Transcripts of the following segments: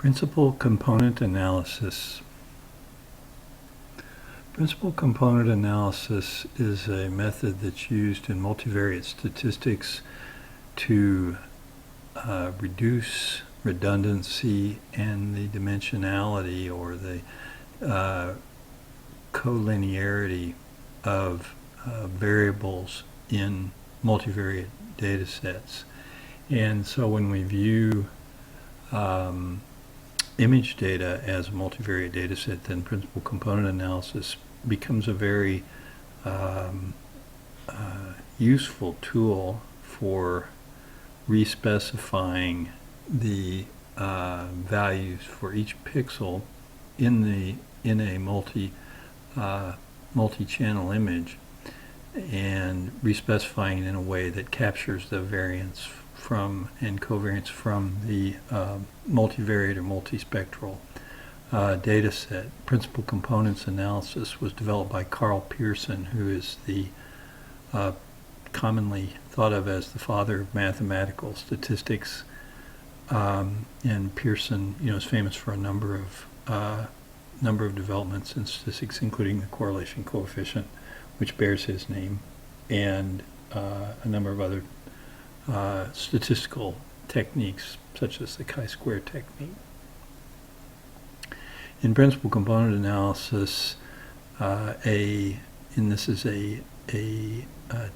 Principal component analysis. Principal component analysis is a method that's used in multivariate statistics to reduce redundancy and the dimensionality or the collinearity of variables in multivariate data sets. And so when we view image data as a multivariate data set, then principal component analysis becomes a very useful tool for respecifying the values for each pixel in a multi-channel image, and respecifying it in a way that captures the variance from and covariance from the multivariate or multispectral data set. Principal components analysis was developed by Karl Pearson, who is the commonly thought of as the father of mathematical statistics. And Pearson, is famous for a number of developments in statistics, including the correlation coefficient, which bears his name, and a number of other statistical techniques, such as the chi-square technique. In principal component analysis, this is a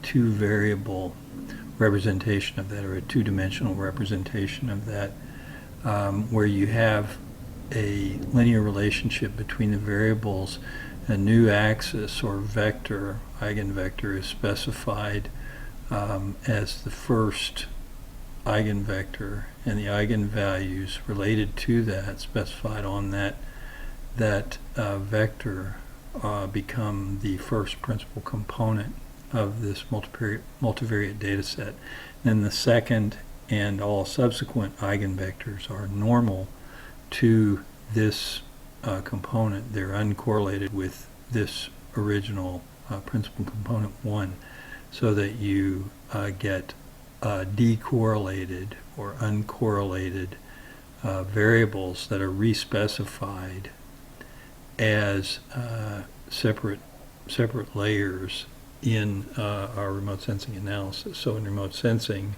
two-variable representation of that, or a two-dimensional representation of that, where you have a linear relationship between the variables. A new axis or vector, eigenvector, is specified as the first eigenvector, and the eigenvalues related to that, specified on that vector, become the first principal component of this multivariate data set. Then the second and all subsequent eigenvectors are normal to this component. They're uncorrelated with this original principal component 1, so that you get decorrelated or uncorrelated variables that are respecified as separate layers in our remote sensing analysis. So in remote sensing,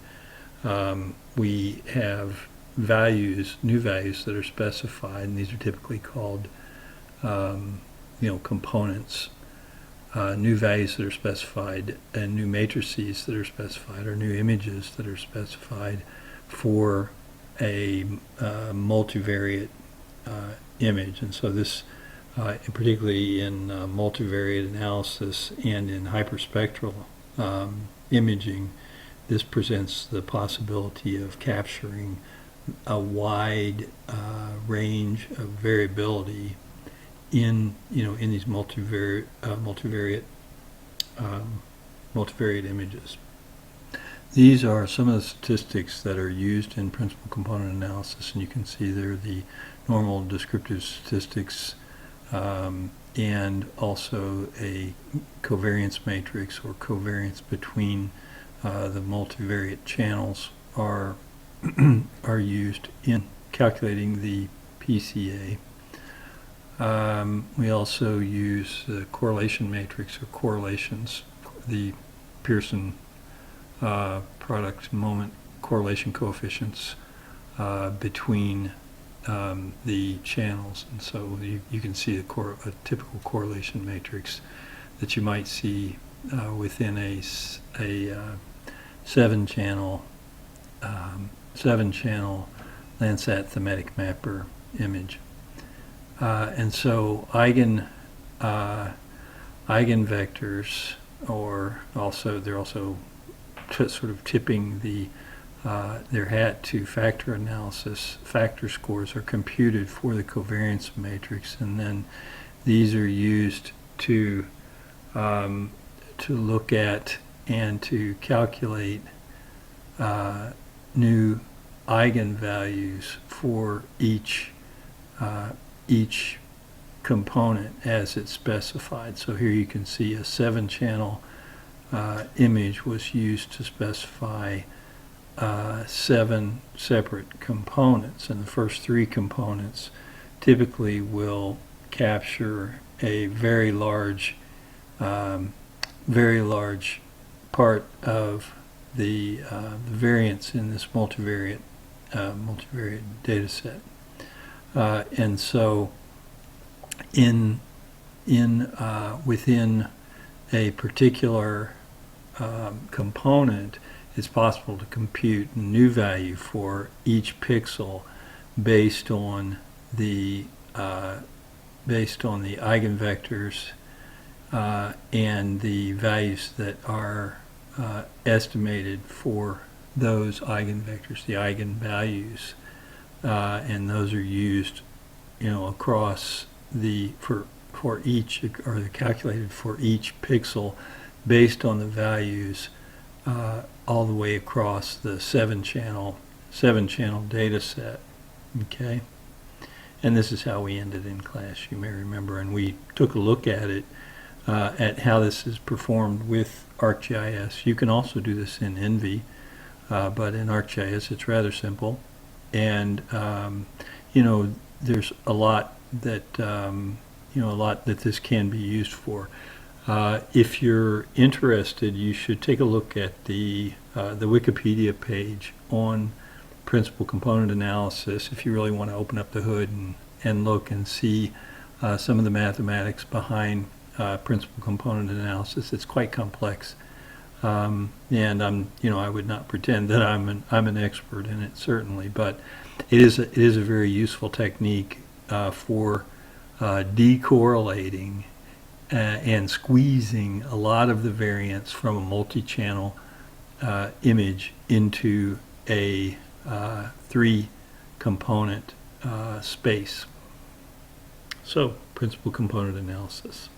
we have new values that are specified, and these are typically called components. New values that are specified, and new matrices that are specified, or new images that are specified for a multivariate image. And so this, particularly in multivariate analysis and in hyperspectral imaging, this presents the possibility of capturing a wide range of variability in these multivariate images. These are some of the statistics that are used in principal component analysis, and you can see there the normal descriptive statistics, and also a covariance matrix, or covariance between the multivariate channels are used in calculating the PCA. We also use the correlation matrix, or correlations, the Pearson product moment correlation coefficients between the channels. And so you can see a typical correlation matrix that you might see within a seven-channel Landsat thematic mapper image. And so eigenvectors, or they're also sort of tipping their hat to factor analysis. Factor scores are computed for the covariance matrix, and then these are used to look at and to calculate new eigenvalues for each component as it's specified. So here you can see a 7-channel image was used to specify 7 separate components, and the first 3 components typically will capture a very large part of the variance in this multivariate data set. And so within a particular component, it's possible to compute a new value for each pixel based on the eigenvectors and the values that are estimated for those eigenvectors, the eigenvalues, and those are used, across for each, or they're calculated for each pixel based on the values all the way across the seven channel data set. Okay, and this is how we ended in class, you may remember, and we took a look at it at how this is performed with ArcGIS. You can also do this in ENVI, but in ArcGIS it's rather simple, and there's a lot that this can be used for. If you're interested, you should take a look at the Wikipedia page on principal component analysis if you really want to open up the hood and look and see some of the mathematics behind principal component analysis. It's quite complex, and I would not pretend that I'm an expert in it, certainly, but it is a very useful technique for decorrelating and squeezing a lot of the variance from a multi-channel image into a 3-component space. So, principal component analysis.